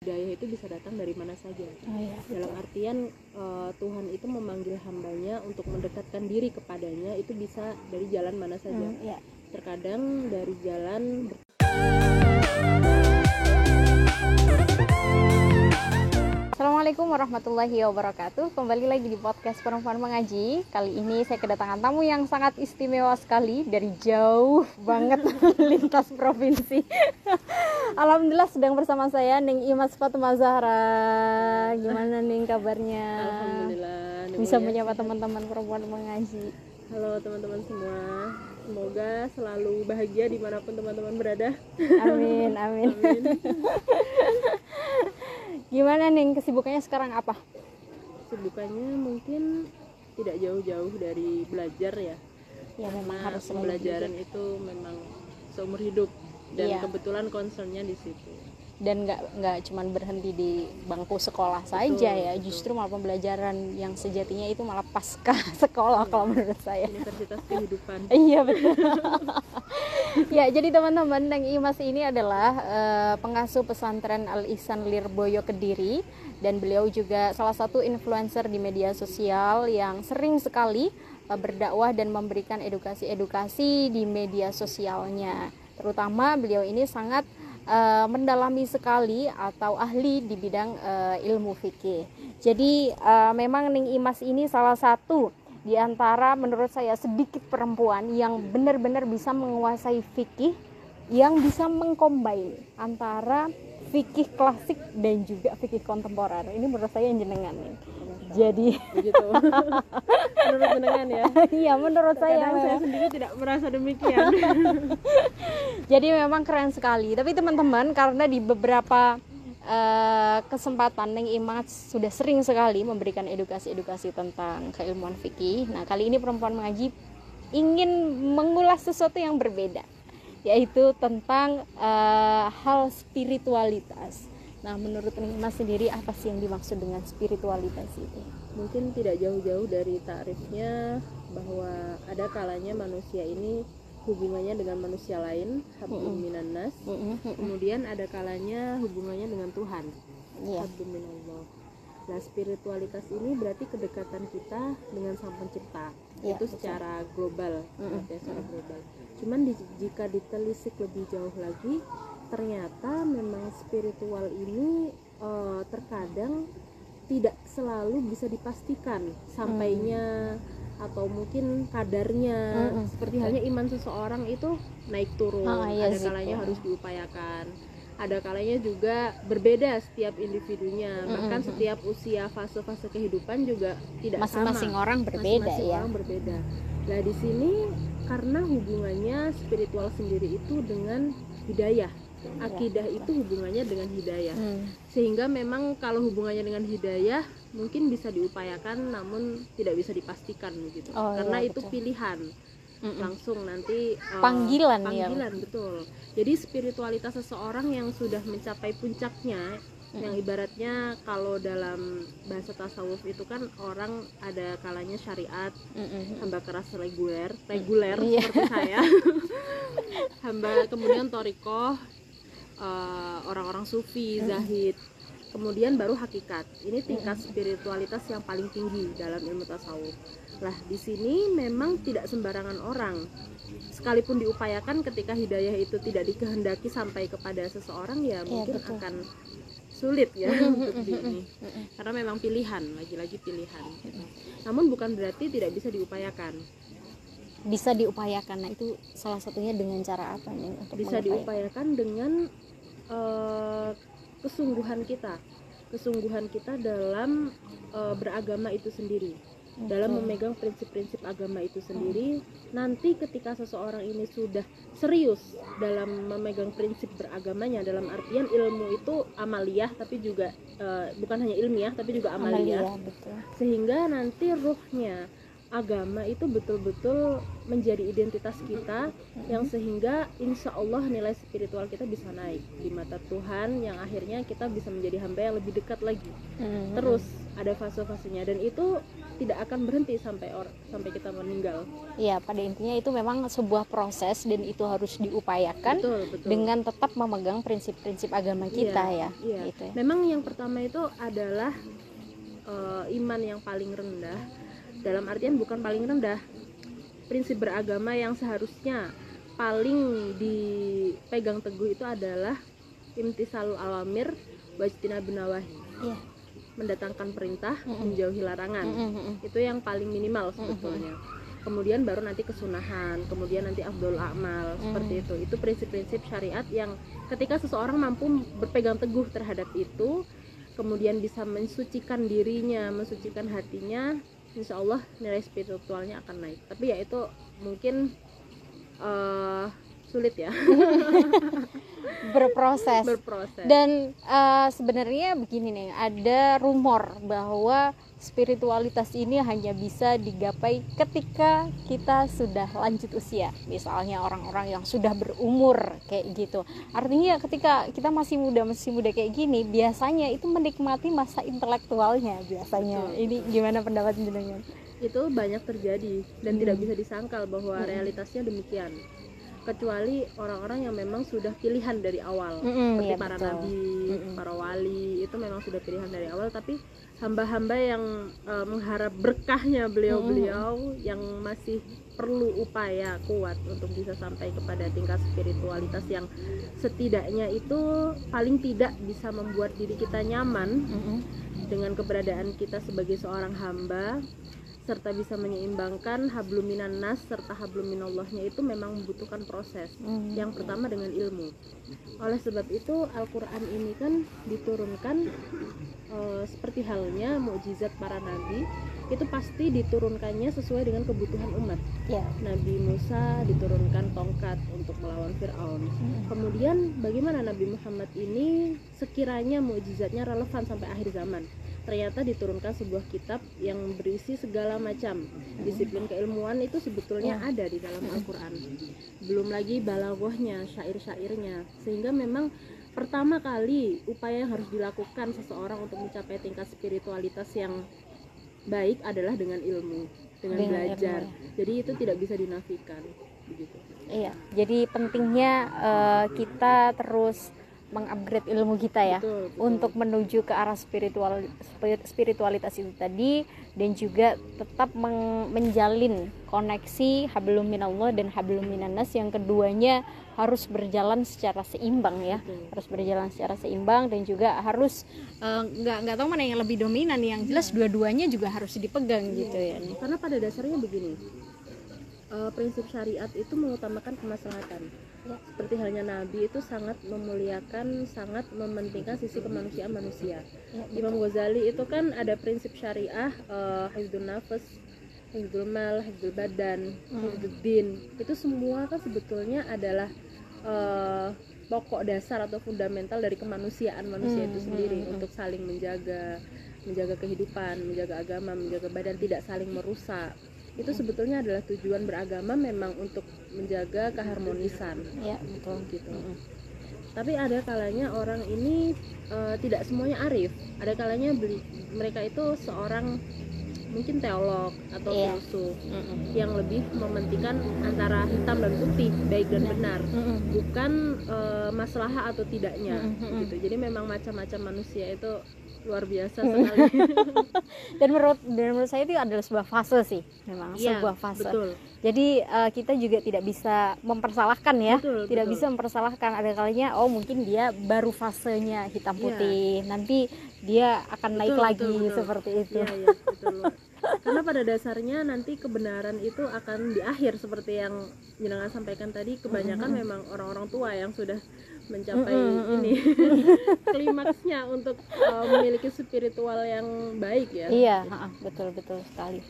hidayah itu bisa datang dari mana saja. Dalam betul. artian Tuhan itu memanggil hambanya untuk mendekatkan diri kepadanya itu bisa dari jalan mana saja. Iya. Terkadang dari jalan Assalamualaikum warahmatullahi wabarakatuh. Kembali lagi di podcast Perempuan Mengaji. Kali ini saya kedatangan tamu yang sangat istimewa sekali dari jauh banget lintas provinsi. Alhamdulillah sedang bersama saya Ning Imas Fatimah Zahra. Gimana Ning kabarnya? Alhamdulillah Bisa menyapa teman-teman Perempuan Mengaji. Halo teman-teman semua, semoga selalu bahagia dimanapun teman-teman berada. Amin, amin. Amin. Gimana Ning, kesibukannya sekarang apa? Kesibukannya mungkin tidak jauh-jauh dari belajar ya. Ya memang Karena harus selalu pembelajaran itu memang seumur hidup dan Iya. kebetulan concernnya di situ. Dan nggak cuman berhenti di bangku sekolah saja ya, betul. justru malah pembelajaran yang sejatinya itu malah pasca sekolah kalau menurut saya. Universitas kehidupan. Iya betul. Ya, jadi teman-teman, Neng Imas ini adalah pengasuh pesantren Al Ihsan Lirboyo Kediri, dan beliau juga salah satu influencer di media sosial yang sering sekali berdakwah dan memberikan edukasi-edukasi di media sosialnya. Terutama beliau ini sangat mendalami sekali atau ahli di bidang ilmu fikih. Jadi memang Ning Imas ini salah satu di antara menurut saya sedikit perempuan yang benar-benar bisa menguasai fikih, yang bisa mengcombine antara fikih klasik dan juga fikih kontemporer. Ini menurut saya yang jenengan nih. Jadi Begitu. Menurut jenengan ya. iya, menurut saya Kadang saya memang. sendiri tidak merasa demikian. Jadi memang keren sekali. Tapi teman-teman, karena di beberapa kesempatan Neng Imas sudah sering sekali memberikan edukasi-edukasi tentang keilmuan fikih. Nah, kali ini Perempuan Mengaji ingin mengulas sesuatu yang berbeda, yaitu tentang hal spiritualitas. Nah, menurut Neng Imas sendiri apa sih yang dimaksud dengan spiritualitas itu? Mungkin tidak jauh-jauh dari takrifnya bahwa ada kalanya manusia ini hubungannya dengan manusia lain, hablum minan nas. Kemudian ada kalanya hubungannya dengan Tuhan, Iya. hablum minallah. Nah, spiritualitas ini berarti kedekatan kita dengan Sang Pencipta. Iya, Itu secara global, secara global. Cuman jika ditelisik lebih jauh lagi, ternyata memang spiritual ini terkadang tidak selalu bisa dipastikan sampainya atau mungkin kadarnya. Seperti halnya iman seseorang itu naik turun, Iya, ada kalanya harus diupayakan, ada kalanya juga berbeda setiap individunya, bahkan setiap usia fase-fase kehidupan juga tidak Masing-masing sama. orang berbeda. Masing-masing Ya. orang berbeda. Nah, di sini karena hubungannya spiritual sendiri itu dengan hidayah. Akidah itu hubungannya dengan hidayah. Sehingga memang kalau hubungannya dengan hidayah mungkin bisa diupayakan namun tidak bisa dipastikan begitu. Karena iya, itu betul. pilihan. Langsung nanti Panggilan, ya. panggilan, betul. Jadi spiritualitas seseorang yang sudah mencapai puncaknya, yang ibaratnya kalau dalam bahasa tasawuf itu kan orang ada kalanya syariat, hamba keras reguler Iya. seperti saya. Hamba kemudian thariqah, orang-orang sufi, zahid, kemudian baru hakikat. Ini tingkat spiritualitas yang paling tinggi dalam ilmu tasawuf. Lah, di sini memang tidak sembarangan orang, sekalipun diupayakan, ketika hidayah itu tidak dikehendaki sampai kepada seseorang ya mungkin betul. akan sulit ya untuk ini. Karena memang pilihan, lagi-lagi pilihan. Namun bukan berarti tidak bisa diupayakan. Bisa diupayakan. Nah, itu salah satunya dengan cara apa nih untuk Bisa mengupayakan? diupayakan dengan kesungguhan kita dalam beragama itu sendiri, dalam memegang prinsip-prinsip agama itu sendiri. Nanti ketika seseorang ini sudah serius dalam memegang prinsip beragamanya, dalam artian ilmu itu amaliyah tapi juga bukan hanya ilmiah tapi juga amaliyah, Betul. sehingga nanti ruhnya, agama itu betul-betul menjadi identitas kita, yang sehingga insya Allah nilai spiritual kita bisa naik di mata Tuhan, yang akhirnya kita bisa menjadi hamba yang lebih dekat lagi. Terus ada fase-fasenya, dan itu tidak akan berhenti sampai kita meninggal. Ya, pada intinya itu memang sebuah proses dan itu harus diupayakan Betul. dengan tetap memegang prinsip-prinsip agama kita Iya. Gitu ya. Memang yang pertama itu adalah iman yang paling rendah. Dalam artian bukan paling rendah, prinsip beragama yang seharusnya paling dipegang teguh itu adalah imtisalul awamir wajtinabun nawahi. Iya. Mendatangkan perintah, menjauhi larangan. Itu yang paling minimal sebetulnya. Kemudian baru nanti kesunahan, kemudian nanti afdhol amal, seperti itu. Itu prinsip-prinsip syariat yang ketika seseorang mampu berpegang teguh terhadap itu, kemudian bisa mensucikan dirinya, mensucikan hatinya, insya Allah nilai spiritualnya akan naik. Tapi ya itu mungkin sulit ya. Berproses. Dan Dan sebenarnya begini nih, ada rumor bahwa spiritualitas ini hanya bisa digapai ketika kita sudah lanjut usia, misalnya orang-orang yang sudah berumur kayak gitu. Artinya ketika kita masih muda kayak gini, biasanya itu menikmati masa intelektualnya biasanya. Betul. Ini gimana pendapat jenengan? itu banyak terjadi dan tidak bisa disangkal bahwa realitasnya demikian, kecuali orang-orang yang memang sudah pilihan dari awal, seperti ya, para betul. nabi, para wali, itu memang sudah pilihan dari awal. Tapi hamba-hamba yang mengharap berkahnya beliau-beliau yang masih perlu upaya kuat untuk bisa sampai kepada tingkat spiritualitas yang setidaknya itu paling tidak bisa membuat diri kita nyaman dengan keberadaan kita sebagai seorang hamba, serta bisa menyeimbangkan hablum minan nas serta hablum minallahnya, itu memang membutuhkan proses. Yang pertama dengan ilmu. Oleh sebab itu Al-Quran ini kan diturunkan seperti halnya mukjizat para nabi, itu pasti diturunkannya sesuai dengan kebutuhan umat. Ya. Nabi Musa diturunkan tongkat untuk melawan Fir'aun. Kemudian bagaimana Nabi Muhammad ini sekiranya mukjizatnya relevan sampai akhir zaman? Ternyata diturunkan sebuah kitab yang berisi segala macam disiplin keilmuan, itu sebetulnya ada di dalam Al-Quran. Belum lagi balaghahnya, syair-syairnya. Sehingga memang pertama kali upaya yang harus dilakukan seseorang untuk mencapai tingkat spiritualitas yang baik adalah dengan ilmu, dengan belajar. Jadi itu tidak bisa dinafikan, begitu. Iya, jadi pentingnya kita terus mengupgrade ilmu kita ya, Betul. untuk menuju ke arah spiritualitas itu tadi, dan juga tetap menjalin koneksi hablum minallah dan hablum minannas, yang keduanya harus berjalan secara seimbang ya. Harus berjalan secara seimbang, dan juga harus nggak tahu mana yang lebih dominan, yang jelas dua-duanya juga harus dipegang gitu ya. Karena pada dasarnya begini, prinsip syariat itu mengutamakan kemaslahatan. Seperti halnya Nabi itu sangat memuliakan, sangat mementingkan sisi kemanusiaan manusia. Imam Ghazali itu kan ada prinsip syariah, hifdzun nafas, hifdzul mal, hifdzul badan, hifdzul din. Itu semua kan sebetulnya adalah pokok dasar atau fundamental dari kemanusiaan manusia itu sendiri, untuk saling menjaga kehidupan, menjaga agama, menjaga badan, tidak saling merusak. Itu sebetulnya adalah tujuan beragama, memang untuk menjaga keharmonisan. Ya, betul Gitu. Tapi ada kalanya orang ini tidak semuanya arif. Ada kalanya mereka itu seorang mungkin teolog atau filsuf yang lebih mementingkan antara hitam dan putih, baik dan benar, bukan maslahah atau tidaknya gitu. Jadi memang macam-macam manusia itu luar biasa sekali. dan menurut saya itu adalah sebuah fase sih, memang sebuah fase. Betul. Jadi kita juga tidak bisa mempersalahkan ya, tidak betul. bisa mempersalahkan. Ada kalinya mungkin dia baru fasenya hitam putih, nanti dia akan naik lagi seperti itu. Iya, betul. Karena pada dasarnya nanti kebenaran itu akan di akhir, seperti yang jenengan sampaikan tadi. Kebanyakan memang orang-orang tua yang sudah mencapai ini klimaksnya untuk memiliki spiritual yang baik ya. Iya, betul sekali.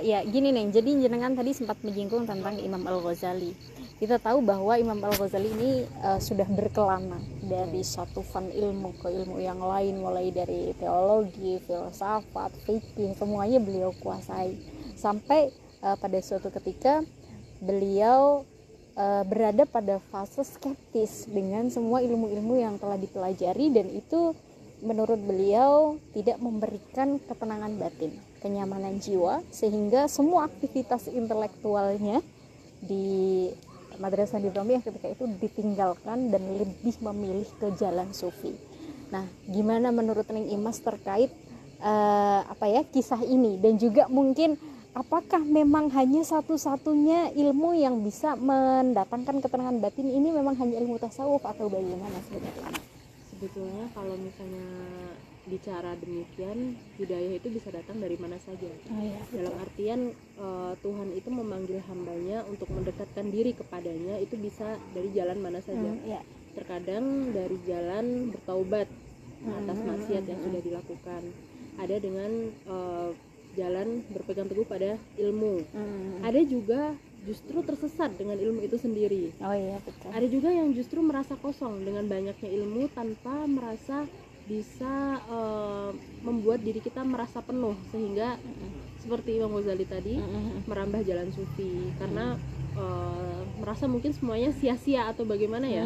Ya gini nih, jadi jenengan tadi sempat menyinggung tentang Imam Al-Ghazali. Kita tahu bahwa Imam Al-Ghazali ini sudah berkelana dari satu fan ilmu ke ilmu yang lain, mulai dari teologi, filsafat, fikih, semuanya beliau kuasai. sampai pada suatu ketika beliau berada pada fase skeptis dengan semua ilmu-ilmu yang telah dipelajari, dan itu menurut beliau tidak memberikan ketenangan batin, kenyamanan jiwa, sehingga semua aktivitas intelektualnya di Madrasah Nizamiyah ketika itu ditinggalkan dan lebih memilih ke jalan sufi. Nah, gimana menurut Neng Imas terkait kisah ini, dan juga mungkin apakah memang hanya satu-satunya ilmu yang bisa mendatangkan ketenangan batin ini memang hanya ilmu tasawuf atau bagaimana sebenarnya? Sebetulnya kalau misalnya bicara demikian, hidayah itu bisa datang dari mana saja. Dalam artian Tuhan itu memanggil hambanya untuk mendekatkan diri kepadanya, itu bisa dari jalan mana saja. Terkadang dari jalan bertaubat atas maksiat yang sudah dilakukan, ada dengan jalan berpegang teguh pada ilmu, ada juga justru tersesat dengan ilmu itu sendiri. Betul. Ada juga yang justru merasa kosong dengan banyaknya ilmu tanpa merasa bisa membuat diri kita merasa penuh, sehingga seperti Imam Ghazali tadi merambah jalan sufi karena merasa mungkin semuanya sia-sia atau bagaimana ya.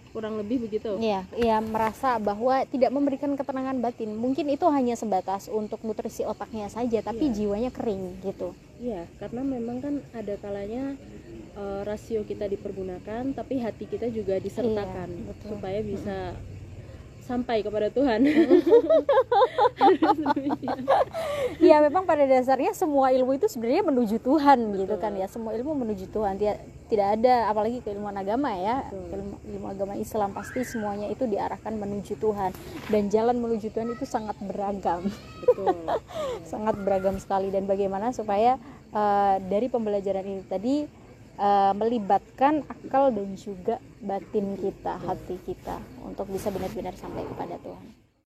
Kurang lebih begitu. Iya, merasa bahwa tidak memberikan ketenangan batin. Mungkin itu hanya sebatas untuk nutrisi otaknya saja, tapi jiwanya kering gitu. Iya, karena memang kan ada kalanya rasio kita dipergunakan, tapi hati kita juga disertakan supaya bisa sampai kepada Tuhan. Ya, memang pada dasarnya semua ilmu itu sebenarnya menuju Tuhan. Betul. Gitu kan ya, semua ilmu menuju Tuhan. Tidak ada, apalagi keilmuan agama ya, ilmu agama Islam pasti semuanya itu diarahkan menuju Tuhan, dan jalan menuju Tuhan itu sangat beragam. Betul. Sangat beragam sekali. Dan bagaimana supaya dari pembelajaran ini tadi melibatkan akal dan juga batin kita, hati kita, untuk bisa benar-benar sampai kepada Tuhan.